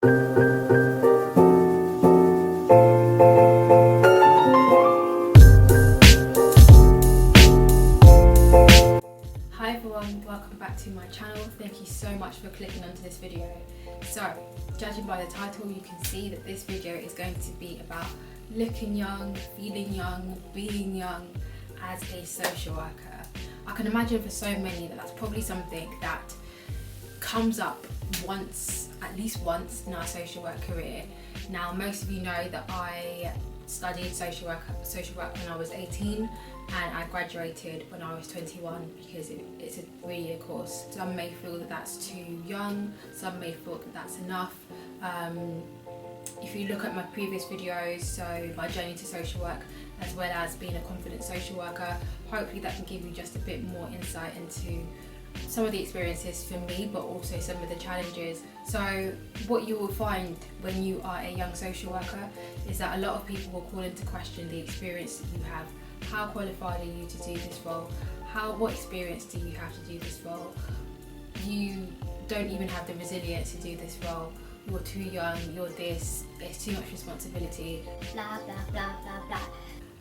Hi everyone, welcome back to my channel. Thank you so much for clicking onto this video. So, judging by the title, you can see that this video is going to be about looking young, feeling young, being young as a social worker. I can imagine for so many that that's probably something that comes up at least once in our social work career. Now, most of you know that I studied social work when I was 18 and I graduated when I was 21 because it's a 3-year course. Some may feel that that's too young, some may feel that that's enough. If you look at my previous videos, so my journey to social work as well as being a confident social worker, hopefully that can give you just a bit more insight into some of the experiences for me, but also some of the challenges. So what you will find when you are a young social worker is that a lot of people will call into question the experience that you have. How qualified are you to do this role? What experience do you have to do this role? You don't even have the resilience to do this role. You're too young, you're this, there's too much responsibility, blah blah blah blah blah.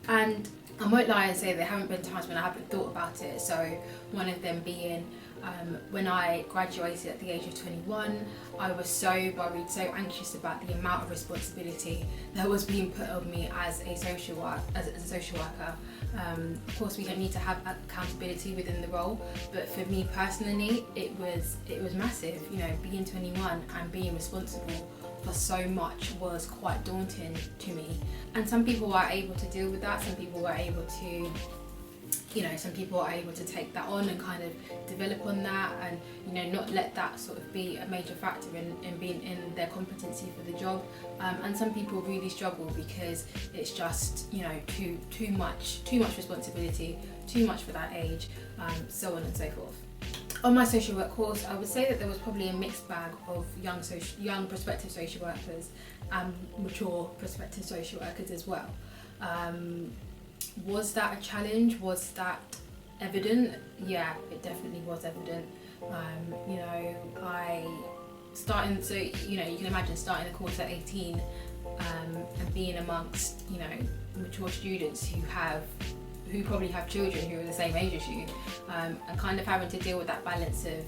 And I won't lie and say there haven't been times when I haven't thought about it. So one of them being when I graduated at the age of 21, I was so worried, so anxious about the amount of responsibility that was being put on me as a social worker. Of course, we don't need to have accountability within the role, but for me personally, it was massive. You know, being 21 and being responsible for so much was quite daunting to me. And some people are able to deal with that. Some people were able to. Some people are able to take that on and kind of develop on that and, not let that sort of be a major factor in being in their competency for the job. And some people really struggle because it's just, too much responsibility, too much for that age, so on and so forth. On my social work course, I would say that there was probably a mixed bag of young prospective social workers and mature prospective social workers as well. Was that a challenge? Was that evident? Yeah, it definitely was evident. You can imagine starting the course at 18 and being amongst, mature students who probably have children who are the same age as you, and kind of having to deal with that balance of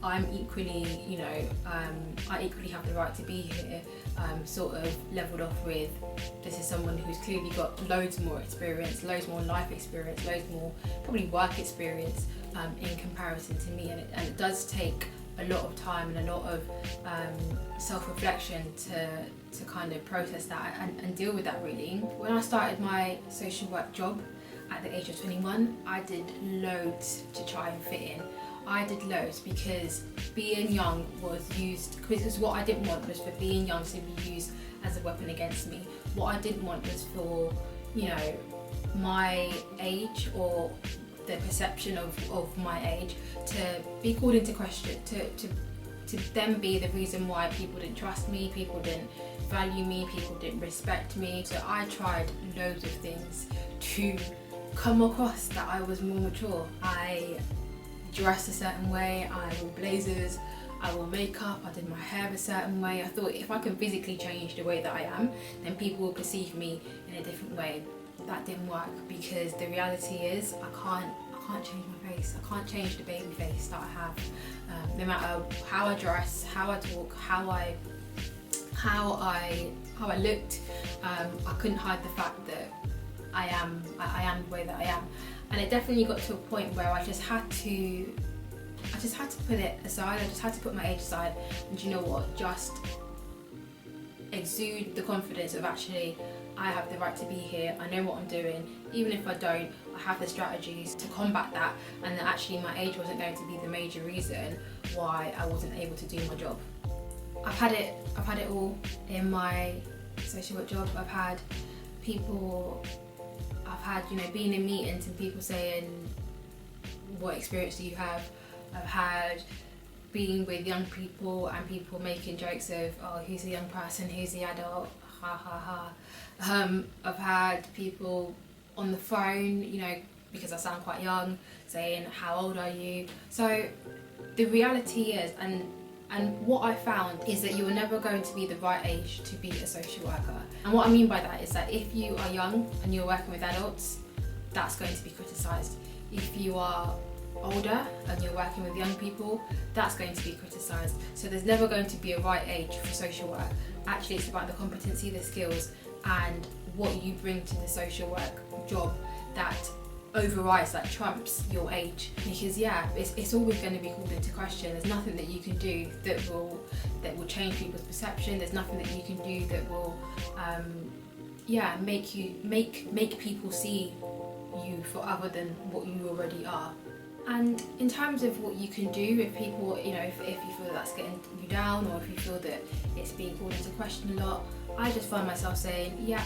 I equally have the right to be here, sort of leveled off with this is someone who's clearly got loads more experience, loads more life experience, loads more probably work experience in comparison to me, and it does take a lot of time and a lot of self-reflection to kind of process that and deal with that really. When I started my social work job at the age of 21, I did loads to try and fit in. I did loads because being young was used, because what I didn't want was for being young to be used as a weapon against me. What I didn't want was for, my age or the perception of my age to be called into question, to then be the reason why people didn't trust me, people didn't value me, people didn't respect me. So I tried loads of things to come across that I was more mature. I dressed a certain way, I wore blazers, I wore makeup, I did my hair a certain way. I thought if I can physically change the way that I am, then people will perceive me in a different way. That didn't work because the reality is I can't change my face. I can't change the baby face that I have. No matter how I dress, how I talk, how I looked, I couldn't hide the fact that I am the way that I am. And it definitely got to a point where I just had to put it aside. I just had to put my age aside and just exude the confidence of actually I have the right to be here, I know what I'm doing, even if I don't, I have the strategies to combat that, and that actually my age wasn't going to be the major reason why I wasn't able to do my job. I've had it all in my social work job. I've had being in meetings and people saying, what experience do you have? I've had being with young people and people making jokes of, oh, who's the young person, who's the adult, ha ha ha. I've had people on the phone, because I sound quite young, saying, how old are you? So the reality is, and And what I found is that you are never going to be the right age to be a social worker. And what I mean by that is that if you are young and you're working with adults, that's going to be criticised. If you are older and you're working with young people, that's going to be criticised. So there's never going to be a right age for social work. Actually, it's about the competency, the skills, and what you bring to the social work job that overrides, that trumps your age. Because it's always going to be called into question. There's nothing that you can do that will change people's perception. There's nothing that you can do that will make people see you for other than what you already are. And in terms of what you can do, if people, if you feel that's getting you down, or if you feel that it's being called into question a lot, I just find myself saying,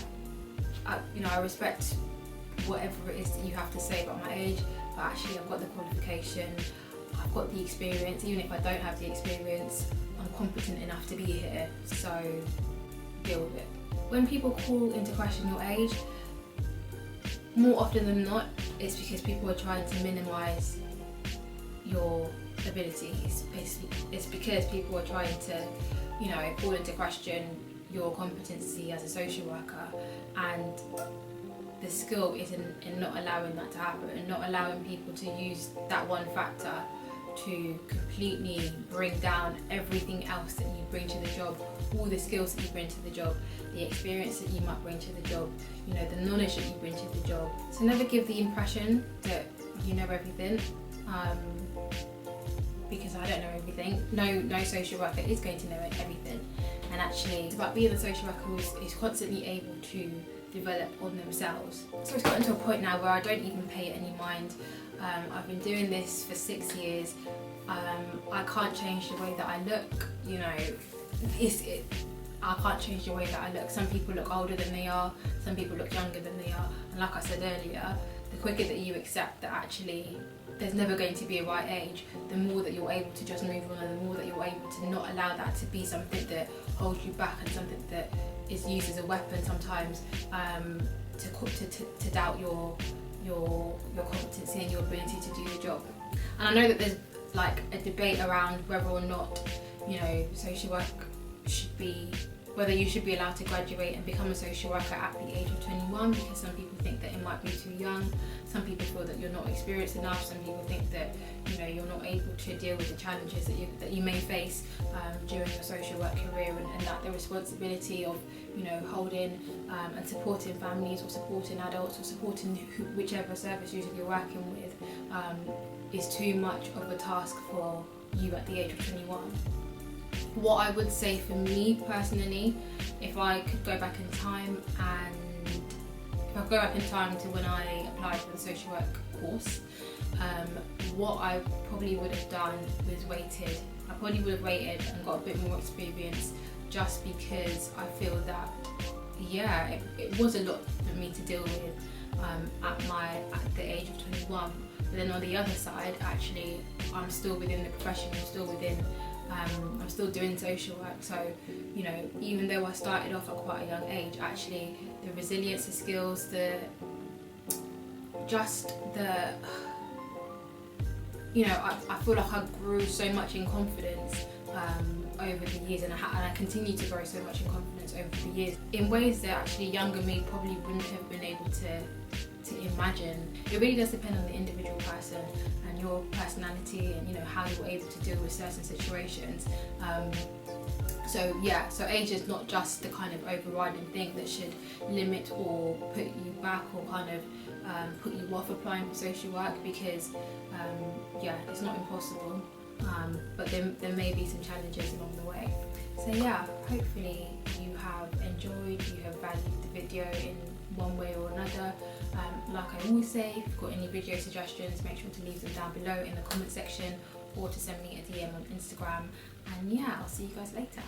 I respect whatever it is that you have to say about my age, but actually I've got the qualification, I've got the experience. Even if I don't have the experience, I'm competent enough to be here, so deal with it. When people call into question your age, more often than not, it's because people are trying to minimise your abilities. It's because people are trying to, call into question your competency as a social worker, and the skill is in not allowing that to happen, and not allowing people to use that one factor to completely bring down everything else that you bring to the job, all the skills that you bring to the job, the experience that you might bring to the job, the knowledge that you bring to the job. So never give the impression that you know everything, because I don't know everything. No social worker is going to know everything, and actually it's about being a social worker who is constantly able to develop on themselves. So it's gotten to a point now where I don't even pay it any mind. I've been doing this for 6 years. I can't change the way that I look. I can't change the way that I look. Some people look older than they are. Some people look younger than they are. And like I said earlier, the quicker that you accept that actually there's never going to be a right age, the more that you're able to just move on, and the more that you're able to not allow that to be something that holds you back, and something that is used as a weapon sometimes to doubt your competency and your ability to do the job. And I know that there's like a debate around whether or not social work whether you should be allowed to graduate and become a social worker at the age of 21, because some people think that it might be too young. Some people feel that you're not experienced enough. Some people think that you're not able to deal with the challenges that you may face during your social work career, and that the responsibility of holding and supporting families, or supporting adults, or supporting whichever service user you're working with is too much of a task for you at the age of 21. What I would say for me personally, if I could go back in time, to when I applied for the social work course, what I probably would have done was waited. I probably would have waited and got a bit more experience, just because I feel that it was a lot for me to deal with at the age of 21. But then on the other side, actually, I'm still within the profession. I'm still doing social work, so even though I started off at quite a young age, actually the resilience, the skills, I feel like I grew so much in confidence over the years, and I continue to grow so much in confidence over the years in ways that actually younger me probably wouldn't have been able to imagine. It really does depend on the individual person and your personality, and how you're able to deal with certain situations. So age is not just the kind of overriding thing that should limit or put you back, or kind of put you off applying for social work, because it's not impossible, but there may be some challenges along the way. So hopefully you have enjoyed, you have valued the video in one way or another. Like I always say, if you've got any video suggestions, make sure to leave them down below in the comment section, or to send me a DM on Instagram. And I'll see you guys later.